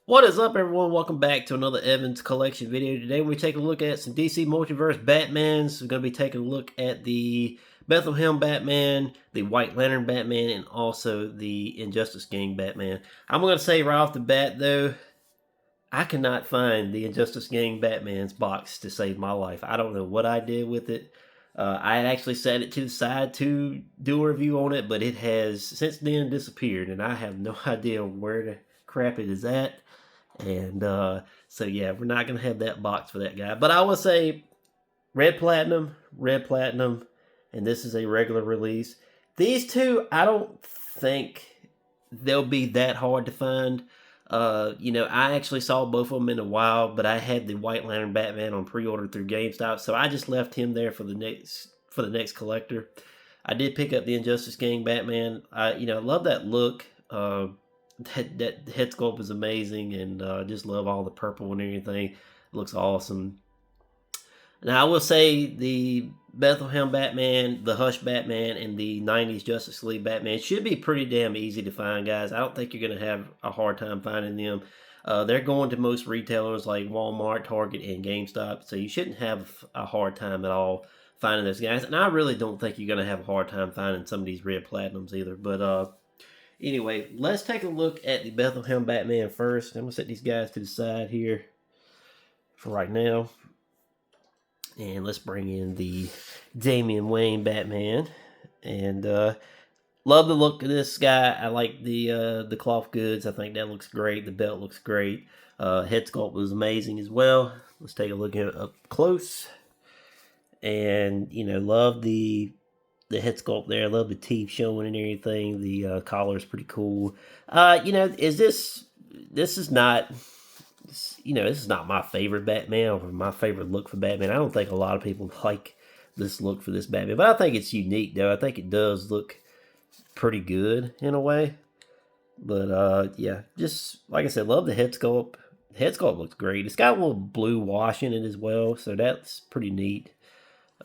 What is up, everyone? Welcome back to another Evans Collection video. Today we're taking a look at some DC Multiverse Batmans. We're going to be taking a look at the Bethlehem Batman, the White Lantern Batman, and also the Injustice Gang Batman. I'm going to say right off the bat, though, I cannot find the Injustice Gang Batman's box to save my life. I don't know what I did with it. I had actually set it to the side to do a review on it, but it has since then disappeared, and I have no idea where the crap it is at. And so yeah, we're not gonna have that box for that guy. But I would say red platinum, and this is a regular release. These two, I don't think they'll be that hard to find. I actually saw both of them in a while, but I had the White Lantern Batman on pre-order through GameStop, so I just left him there for the next collector. I did pick up the Injustice Gang Batman. I love that look. That head sculpt is amazing, and just love all the purple and everything. It looks awesome. Now I will say the Bethlehem Batman, the Hush Batman, and the 90s Justice League Batman should be pretty damn easy to find, guys. I don't think you're going to have a hard time finding them. They're going to most retailers like Walmart, Target, and GameStop, so you shouldn't have a hard time at all finding those guys. And I really don't think you're going to have a hard time finding some of these red platinums either. But anyway, let's take a look at the Bethlehem Batman first. I'm going to set these guys to the side here for right now. And let's bring in the Damian Wayne Batman. And love the look of this guy. I like the cloth goods. I think that looks great. The belt looks great. Head sculpt was amazing as well. Let's take a look at it up close. And, love the head sculpt there. I love the teeth showing and everything. The collar is pretty cool. This is not my favorite Batman or my favorite look for Batman. I don't think a lot of people like this look for this Batman, but I think it's unique though. I think it does look pretty good in a way. But yeah, just like I said, love the head sculpt. The head sculpt looks great. It's got a little blue wash in it as well, so that's pretty neat.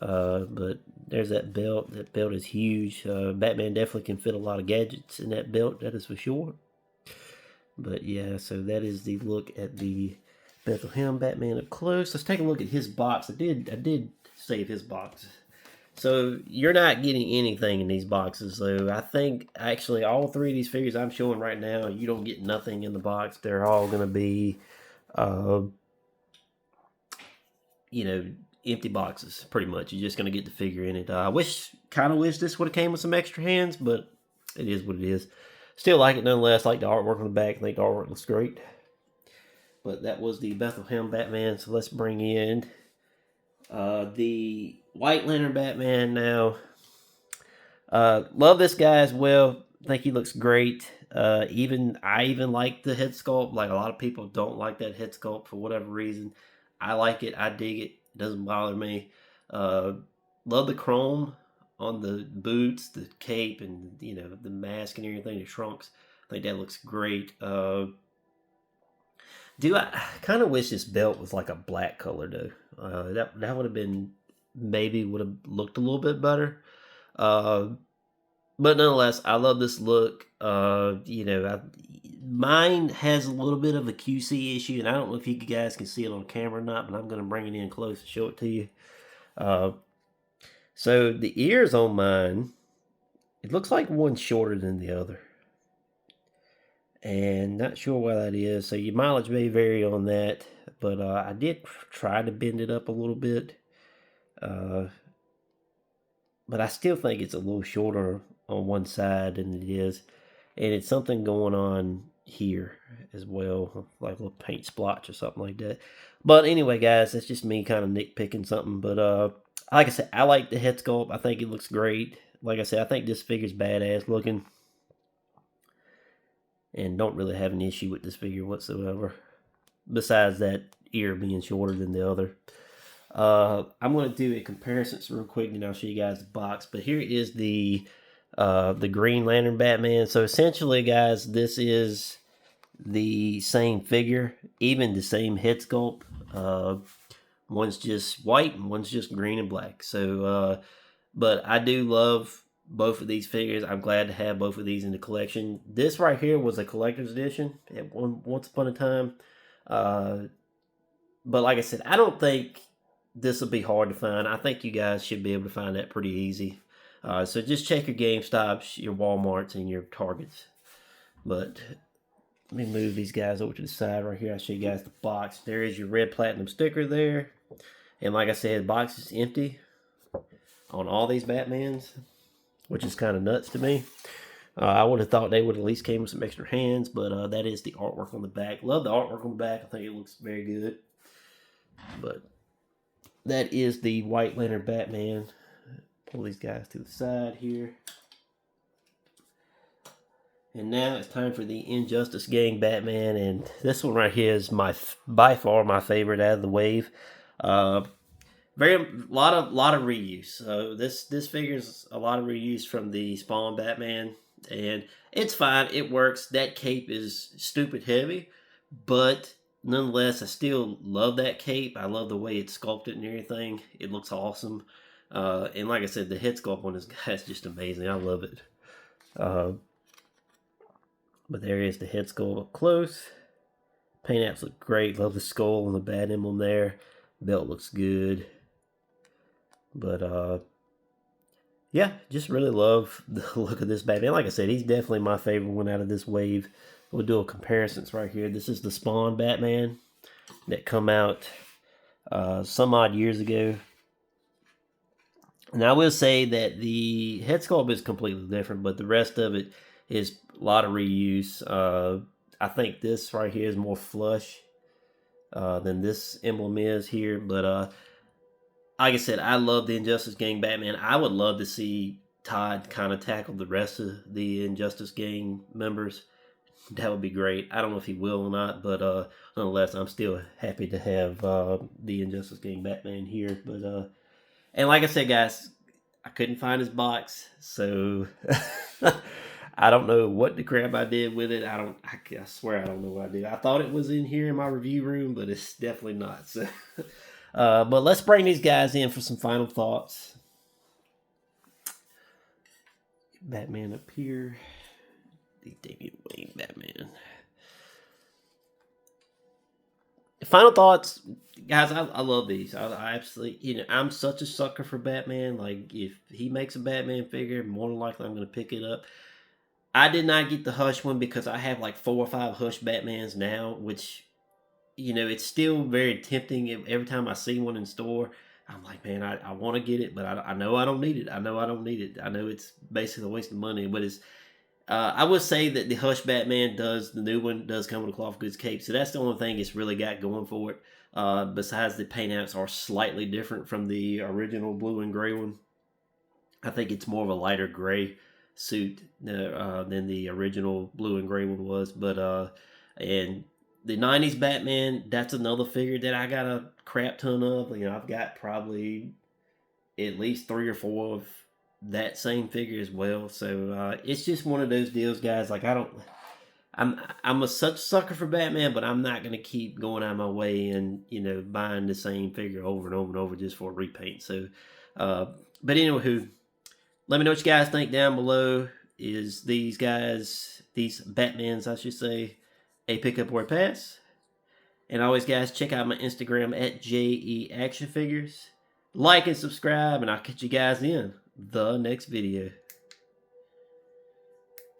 But there's that belt. That belt is huge. Batman definitely can fit a lot of gadgets in that belt, that is for sure. But yeah, so that is the look at the Bethlehem Batman up close. Let's take a look at his box. I did save his box. So you're not getting anything in these boxes. So I think actually all three of these figures I'm showing right now, you don't get nothing in the box. They're all going to be, empty boxes pretty much. You're just going to get the figure in it. I kind of wish this would have came with some extra hands, but it is what it is. Still like it nonetheless. Like the artwork on the back. I think the artwork looks great. But that was the Bethlehem Batman. So let's bring in the White Lantern Batman now. Love this guy as well. I think he looks great. I even like the head sculpt. Like a lot of people don't like that head sculpt for whatever reason. I like it. I dig it. It doesn't bother me. Love the chrome on the boots, the cape, and the mask and everything, the trunks. I think that looks great. I kind of wish this belt was like a black color though. That would have been would have looked a little bit better. But nonetheless, I love this look. Mine has a little bit of a QC issue, and I don't know if you guys can see it on camera or not, but I'm going to bring it in close and show it to you. So the ears on mine, it looks like one's shorter than the other. And not sure why that is. So your mileage may vary on that. But I did try to bend it up a little bit. But I still think it's a little shorter on one side than it is. And it's something going on here as well. Like a little paint splotch or something like that. But anyway, guys, that's just me kind of nitpicking something. But like I said, I like the head sculpt. I think it looks great. Like I said, I think this figure's badass looking. And don't really have an issue with this figure whatsoever. Besides that ear being shorter than the other. I'm going to do a comparison real quick, and I'll show you guys the box. But here is the Green Lantern Batman. So essentially, guys, this is the same figure. Even the same head sculpt. One's just white and one's just green and black. So, but I do love both of these figures. I'm glad to have both of these in the collection. This right here was a collector's edition at once upon a time. But like I said, I don't think this will be hard to find. I think you guys should be able to find that pretty easy. So just check your GameStops, your Walmarts, and your Targets. But let me move these guys over to the side right here. I'll show you guys the box. There is your red platinum sticker there. And like I said, the box is empty on all these Batmans, which is kind of nuts to me. I would have thought they would at least came with some extra hands, but that is the artwork on the back. Love the artwork on the back. I think it looks very good. But that is the White Lantern Batman. Pull these guys to the side here. And now it's time for the Injustice Gang Batman, and this one right here is by far my favorite out of the wave. Very lot of reuse. So this figure's a lot of reuse from the Spawn Batman, and it's fine. It works. That cape is stupid heavy, but nonetheless, I still love that cape. I love the way it's sculpted and everything. It looks awesome. And like I said, the head sculpt on this guy is just amazing. I love it. But there is the head sculpt up close. Paint apps look great. Love the skull and the bat emblem there. Belt looks good. But yeah, just really love the look of this Batman. Like I said, he's definitely my favorite one out of this wave. We'll do a comparisons right here. This is the Spawn Batman that come out some odd years ago. And I will say that the head sculpt is completely different, but the rest of it is a lot of reuse. I think this right here is more flush than this emblem is here. But like I said, I love the Injustice Gang Batman. I would love to see Todd kind of tackle the rest of the Injustice Gang members. That would be great. I don't know if he will or not, but nonetheless, I'm still happy to have the Injustice Gang Batman here. But and like I said, guys, I couldn't find his box, so I don't know what the crap I did with it. I swear I don't know what I did. I thought it was in here in my review room, but it's definitely not. So, but let's bring these guys in for some final thoughts. Batman up here. The Damian Wayne Batman. Final thoughts, guys. I love these. I absolutely, I'm such a sucker for Batman. Like, if he makes a Batman figure, more than likely I'm going to pick it up. I did not get the Hush one because I have like 4 or 5 Hush Batmans now, which, it's still very tempting. Every time I see one in store, I'm like, man, I want to get it, but I know I don't need it. I know it's basically a waste of money, but it's, I would say that the Hush Batman the new one does come with a cloth goods cape, so that's the only thing it's really got going for it. Besides the paint apps are slightly different from the original blue and gray one. I think it's more of a lighter gray suit than the original blue and gray one was. But and the 90s Batman, that's another figure that I got a crap ton of. I've got probably at least 3 or 4 of that same figure as well. So it's just one of those deals, guys. Like, I'm a such sucker for Batman, but I'm not gonna keep going out of my way and buying the same figure over and over and over just for a repaint. So but anywho, let me know what you guys think down below. Is these Batmans, I should say, a pickup or a pass? And always, guys, check out my Instagram at JEActionFigures. Like and subscribe, and I'll catch you guys in the next video.